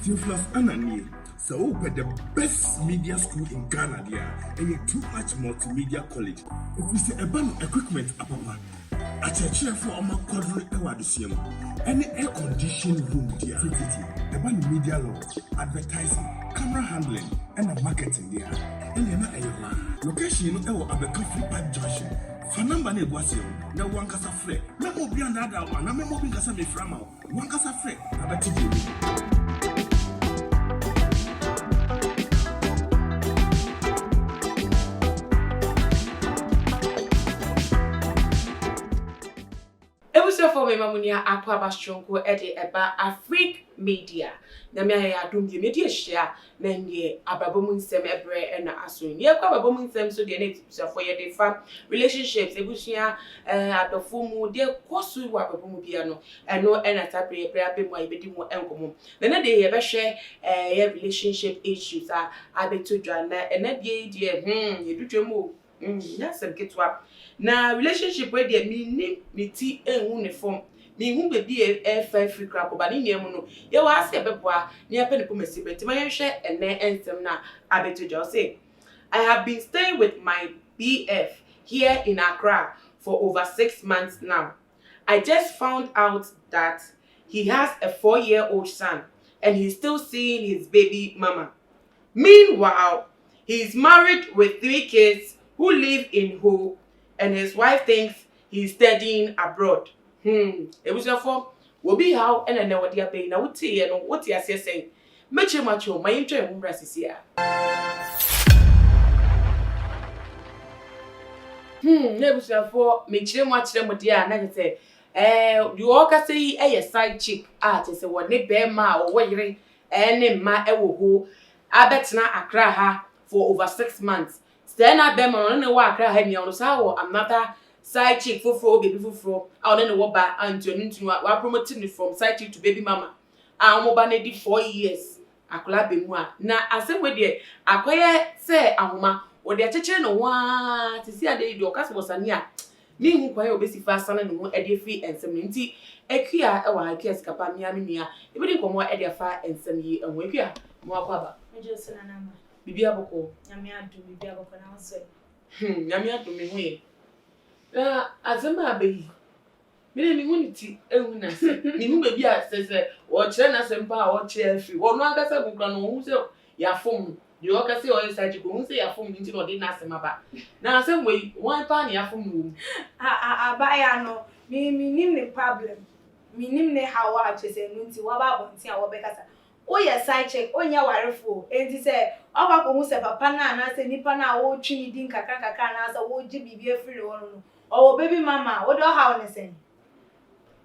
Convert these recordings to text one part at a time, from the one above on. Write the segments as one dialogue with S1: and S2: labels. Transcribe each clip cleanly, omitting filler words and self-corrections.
S1: Theophilus Anani, so but the best media school in Ghana there, and a too much multimedia college. If we say about equipment, apapa, a church for our quadruple ewadisium, any air conditioned room there, about media law, advertising, camera handling, and marketing there, and then a location of Abeka Flipper Junction. Fanamba ne boasio na wankasa frɛ na obi andada wa na memo bi kasa me frama wankasa frɛ abati bi
S2: for me mamunia akwa bastronko ede eba AfricMedia na me ya dum die media share na nie ababomu nsem ebre na aso nie akwa ababomu nsem so de na etipsafo ye de fa relationships ebusua adofo mu de kosu wa ababomu bia no eno na tabre ebre abemu ayebedi mu enkomo na de ye be hwe ye relationship issues abeto dwa na ena de ye dutwemu yasem ketwa na relationship we dey me ti enhu ne form me hu bebi e fa free crap ba ni nemu no ye wa ase beboa ne ya pe ne pomasi beti ma ye hwe ene ensem na abeto say I have been staying with my BF here in Accra for over 6 months now. I just found out that he has a 4-year-old son and he's still seeing his baby mama. Meanwhile, he's married with 3 kids who live in Ho, and his wife thinks he's studying abroad. It was therefore will be how and I know what they are paying. Now, what you know what you are saying. Macho, my interest in Brazil here. It was therefore make much them with the other say, you all can say a side chick artist, or ne bear ma or wearing any ma ewo. I bet not Accra ha for over 6 months. Then I be on the walk, I had me on the sour, another side chick for baby for out in the water and turn into what promoting me from side chick to baby mama. I'm over 4 years. I could have been one. Now, I said, with you, I quite say, Amma, or the attention of one to see a day your customers are near. Me who quite obviously fast and more at your feet and some minty, a queer, or I guess Capamia, if we didn't come more at their fire and some ye and wake you more papa.
S3: Just an animal.
S2: Bibia boko.
S3: Yamia do bibia boko na say.
S2: Yamia do me we. Na azema abeyi. Me ni huniti ehu na se. Ni hu bebi a se wo kire na sempa a wo kire afi. Wo no agasa gukra no hu se ya fom. Di wo ka se o inside go hu se ya fom nti no de na asema ba. Na asem we wan pa na ya fom no.
S3: Ba ya no. Mi nim ne problem. Mi nim ne hawa chese no nti wa ba bonti a wo be kasa. O ye side check onya warefo enti se oba ko hu se papa na na se nipa na wo twi din kakra na se wo gi bibia free wo no o baby mama wo do ha wo ne sen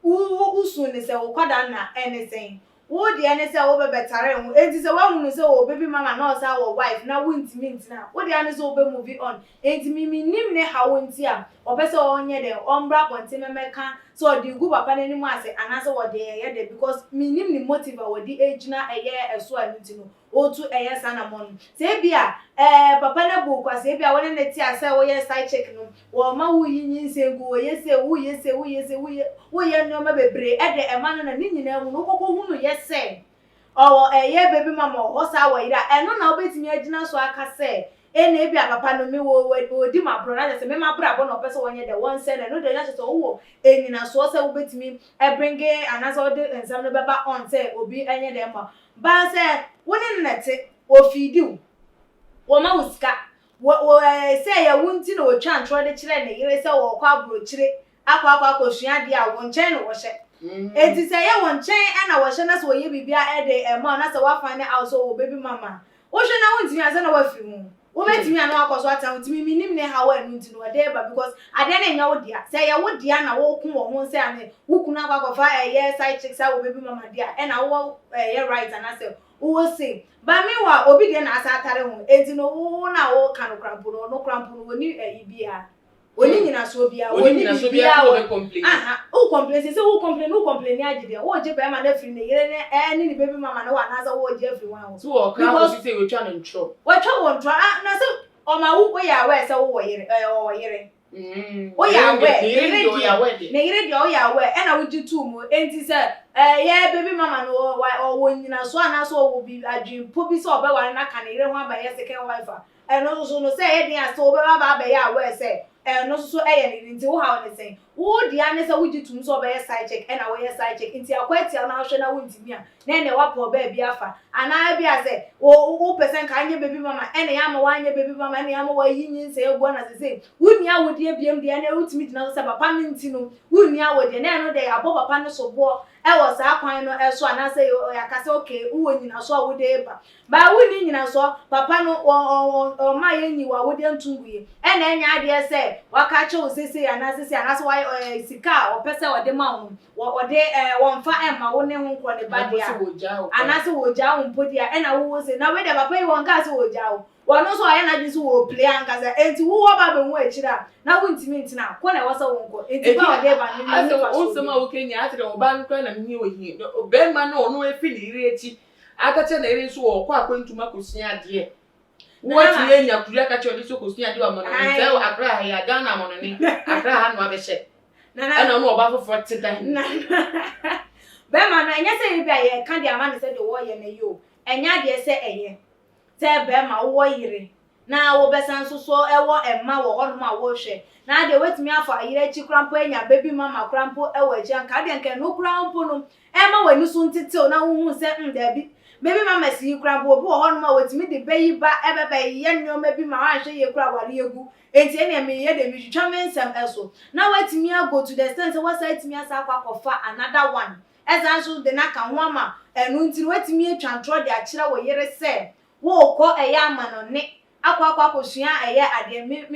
S3: usu ne se wo kwada na anything wo de ne se wo be betare hu enti se wa hu se wo baby mama na o sa wo wife na wo ntimi ntina wo de ne se wo be move on enti mi nim ne ha wo nti a o be se onye de ombra ponti memeka so di gu papa na ni mu ase anase wo de ye de because mi nim ni motive wo di ejina eye eso anti no otu eye sana mon se bia papa na bu kwa se bia wona na ti ase wo ye side check no wo ma wo yin se gu wo ye no ma bebre e de e ma no na ni nyina mu no kokko hu no ye se o eye baby mama o sa wo ira e no na obetimi agina so aka se ene ebia papa no me wo di ma bro na se me ma bro abo no pese wonye de won se na no de ya se wo enyina so se wo betimi e bringe anasa o de ensam no beba on se obi enye de ma ba se woni nnete o fidi wo ma usika wo se ya wunti na o twa ntro de kire ne yire se wo kwa bro kire akwa kosua de a won chen no wo hye enti se ya won chen ana wo hye na se wo ye bibia e de e ma na se wa find out so wo baby mama wo hye na wunti ya se na wa fi mu wo betimi anu akoso atan timi minim ne ha wa enu nti no de ba because ade na nya wo dia se ya wo dia na wo ku wo ho se ane wo ku na akwakofa ye side chick sa wo baby mama dia e na wo ye right and ase wo say ba me wa obi de na asa atare ho enti no wo na wo kanu krampo no krampo no ni ibia oni nyina so bia oni bia wo
S2: complain
S3: o complain se wo complain agide wo je ba ma na free ne yere ne ni baby mama na wa na za wo je free wan
S2: so o ka o say we twa no ntro
S3: wa twa wo ntro na se o ma wo ya we se wo yere Oh yeah, where? Na yire dia oh yeah where? E na wo ji tu mu enti say yeah baby mama no o nyina so ana so wo bi adwin po bi so obeware na ka na yire ho abaye second wife e no so no say e dia so obeba ba abaye a where say no so eye ni nti wo ha wo ne say wo dia ne say wo ji tu so obaye side check e na wo ye side check nti akwati na hwe na wo ntimi a na ne wa po ba bi afa ana bi a say wo person ka anye baby mama e na ya ma wa anye baby mama e na ya ma wa yinyin say egbo na say wo nia wo die biem dia na wo timi dina so say papa mi nti no wo nia wo die na no de abo papa no so bo e wo sa kwan no e so ana say ya ka say okay wo nyina so wo de ba wo ni nyina so papa no o ma ye nyi wa wo de ntunguye e na enya ade say waka che o sese ana so wa sika o pese o de ma wo de won fa e ma wo ne ho nko ne ba dia ana so wo ja wo mpodia e na wo se na we de papa yi won ka so wo ja wo wono so aye na jinsu wo play ankaza enti wo ba be hu akira na wo ntimi ntina ko na wo sa wo nko enti ba o de ba ni
S2: ase wo nsema wo kenya ate wo ba nkra na mhi wo hi be ma na ono efi ni ire echi akache na ire so wo kwa kwantuma kosia ade wo ti enya kuri akache odi so kosia ade wa mo no nze akra ha ya ga na mo no ni akra ha no abehye na no wo ba fofo tedan
S3: be ma no enya se bi aye ka de ama ne se de wo ye na yo enya de se eye te be ma wo yire na wo besan so ewo emma wo hono ma wo hwe na de wetimi afa yire chi krampo enya baby mama krampo ewo achi anka de nke no krampo no emma wani so ntete na wo hu se ndabi baby mama si krampo obi wo hono ma wetimi de bayi ba ebebe ye nneoma bi ma wa hwe ye kra ware egu enti ene me ye de mi twetwa mensem eso na wetimi go to the extent say what say timi asa akwakofa another one ezanso de na ka ho ama enu ntiri wetimi atwa ntro de akira wo yire se wo ko eya amano ne akwa kosua eya ade me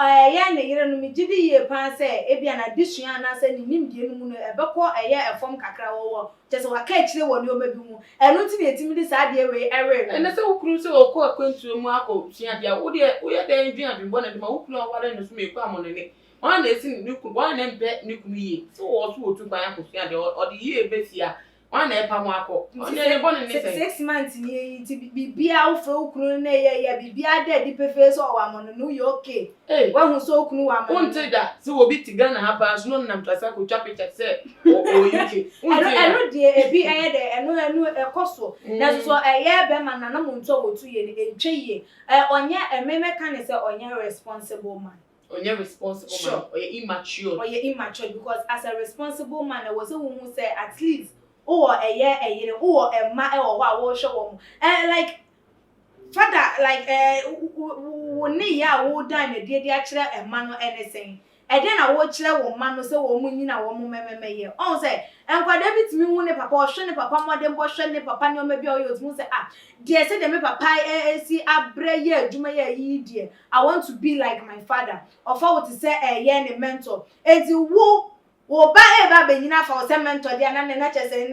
S3: eya ne yire no me gidi ye pan se ebia na disua na se ni nimdie no mu no ebekọ eya efom kakra wo chese wa ka akire wo ne omabi mu enu nti na etimi di sa de we ewe
S2: ene se wukuru se wo ko akwantu mu akosua dia wo de wo ye de ndua bimbo na de ma wukuru aware no so me ko amono ne wan na esi ni ku wan na mbe ni ku ye so wo so wo tu ban akosua de o de ye besia wan na epa mu akọ onye ne bone ne se
S3: 6 months ni ti bibia wo fe okunu na ye bibia de di pefe so wa mono no ye okay wa hu so okunu wa mono
S2: unte da se wo bi tiga na haba so no nam twasa ko twa picture se o yuke
S3: eno de ebi eye de eno ekoso na so eye be ma na mo nto wo tu ye ni entwe ye onye ememe kan se onye responsible man.
S2: Onye responsible
S3: sure.
S2: Man or you immature.
S3: Or you immature because as a responsible man I was who say at least or a year or a ma or what show like father like ni ya wo dan na die akire e ma no anything e den na wo kire wo ma no se wo mu nyina wo mu memeye on say enkwada bitimi hu ne papa ohwe ne papa modem bo hwe ne papa ne o ma bia o yotu say die say de me papa si abre ye adwuma ye yi die I want to be like my father of what to say ye ne mentor enti wo ba be nyina fa o se mentor dia na na chese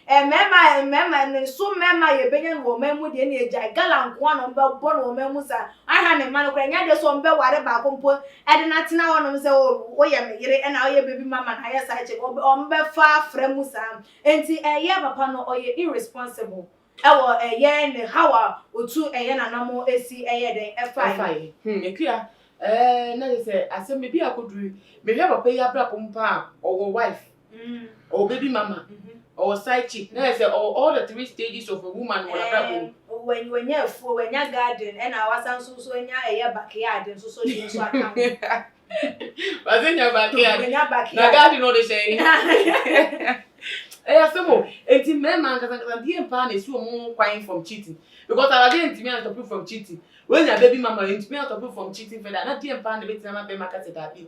S3: mema ne so mema ye benyen wo memu de ne ejai gala nko no mbe bo no memu sa aha ne ma no kra nya de so mbe ware ba kompo e de na tena ho no se wo ye me yire e na o ye baby mama na ya sa che o mbe fa fremu sa enti ye papa no o ye irresponsible ewo ye ne hawa otu ye na namo esi ye den efai
S2: ekua na say asem me bi akoduru me hwe papa ya bra pompa or wife or baby mama or side chick na say all the 3 stages of a woman wala bra
S3: when you for when you garden and our san so nya eye backyard so dey so account
S2: was in your backyard na garden no dey say asemo enti mema nkaza die mpa na si omo kwan from cheating because our dey ntimi an stop from cheating when your baby mama ntimi an stop from cheating for that na die mpa na betina ma be market that be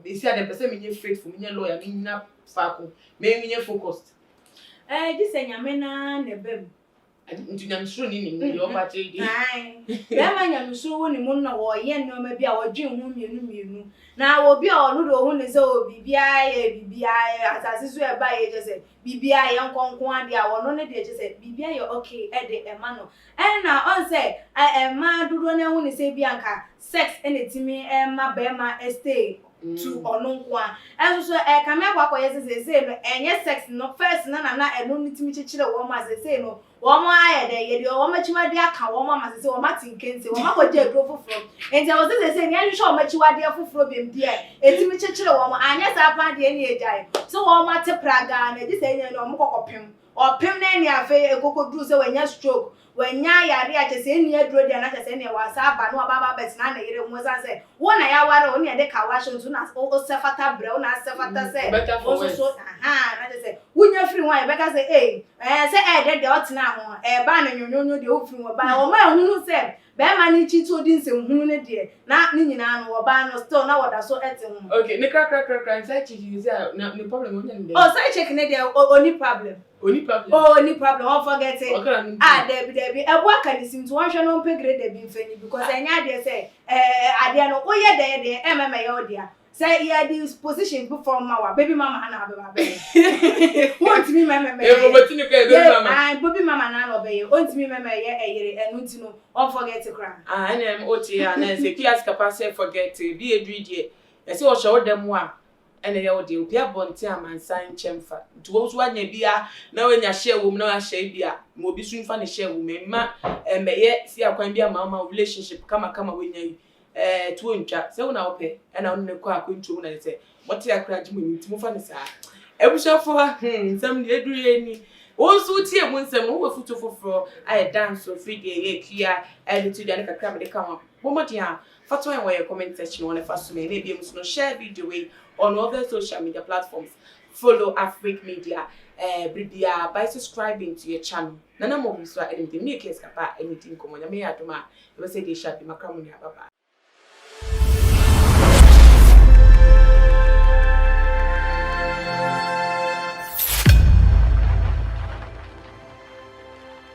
S2: isi a dem person me faithful me lawyer me na faako me focused
S3: this nyame na ne bem
S2: nti nyamsuro ni yo ba tre di
S3: bema nyamsuro woni mu na wo ye nneoma bi a wo dwen hu mienu na wo bi a onu do hu ne se o bibia asase so e ba ye je se bibia ye nkonkon ade a wono ne de je se bibia ye okay e de ema no na on say ema dudo ne hu ne se bi anka sex enetimi ema bema stay to ononkwa enso so kame akwakoye sese no enye sex no first na eno nitimi chichire wo ma sese no wo ma ayede yede wo ma chiwade aka wo ma sese wo ma tinkense wo ma koje aduro foforo enti wo sese ni ahwehwe wo ma chiwade foforo bem die etimi chichire wo ma anya sa pa de ni ejai so wo ma te praga na di se nya no mo kokopem opem na ni afa ekokoduru se wanya stroke wanya yare a chese ni aduro dia na chese ni wasa aba no baba bet na na yere mo san se wo na ya ware wo ni de ka wa shon na o sefata bre wo na sefata se wo so na chese wunya free wan e beka se se de otena ho ba na nyonyonyo de o free wo ba o ma hunu se be ma ni chi to din se hunu ne de na ni nyina no wo ba no still na woda so ete ho
S2: okay ne kra inside chi you say na the problem wo nyam dey
S3: oh side check ne dey only problem
S2: Only problem.
S3: Oh, only problem. Don't forget it.
S2: Okay,
S3: Debbie. I work at this into one channel pay grade Debbie Fanny because I know say I didn't know. Oh yeah, there, MMA oh dear. Say yeah, this position from our baby mama and our baby. Want me, mama? Yeah, baby mama and our baby. Want me, mama? Yeah, and want to know. Don't forget to cry.
S2: I am OT and I say, "Kias capacity forget to be a dream." I say, "Oh, show them one." And they all do. Pia bonti amansan chemfa. To wo so anya bia na we nya share wo na share bia. Mo bi sun fa ne share wo ma meye si akwan bia ma relationship kama we nya to ntwa. Se wo na ope e na ne kwa akwantu na se. What ya kra ji mo ntimo fa ne sa. Ebushafo ha nsam de edure ni. Wo so tie mo nsam wo futu foforo ai dance so free dey ye kia e to dey kakra me dey kan wo. Mo dia fatwa en wo comment section on fa so me na bi no share video we on other social media platforms. Follow AfricMedia Bribia by subscribing to your channel. Nana mo so anything me case kapa anything komo nya me adoma e be say dey share be makramu ni ababa.